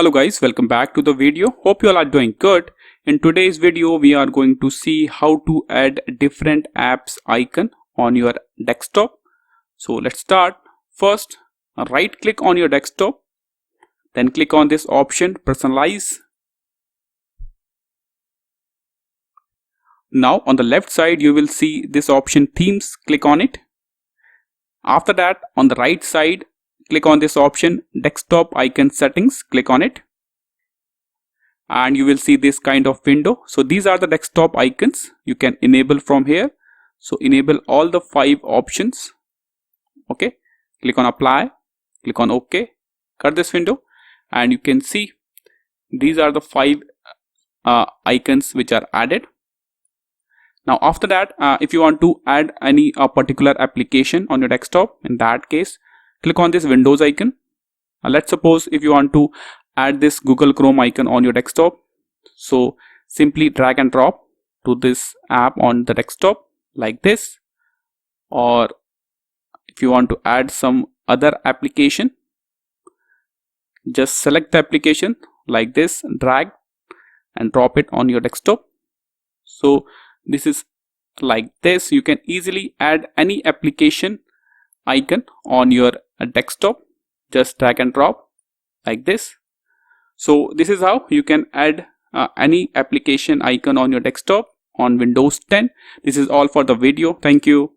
Hello guys, welcome back to the video. Hope you all are doing good. In today's video, we are going to see how to add different apps icon on your desktop. So let's start. First, right click on your desktop, then click on this option, personalize. Now on the left side, you will see this option themes, click on it. After that, on the right side, click on this option desktop icon settings, click on it. And you will see this kind of window. So these are the desktop icons you can enable from here. So enable all the 5 options. Okay, click on apply, click on OK, cut this window, and you can see these are the 5 icons which are added. Now after that, if you want to add any particular application on your desktop, in that case click on this Windows icon. Let's suppose if you want to add this Google Chrome icon on your desktop, so simply drag and drop to this app on the desktop like this. Or if you want to add some other application, just select the application like this, drag and drop it on your desktop. So this is like this. You can easily add any application icon on your desktop, just drag and drop like this. So this is how you can add any application icon on your desktop on Windows 10. This is all for the video. Thank you.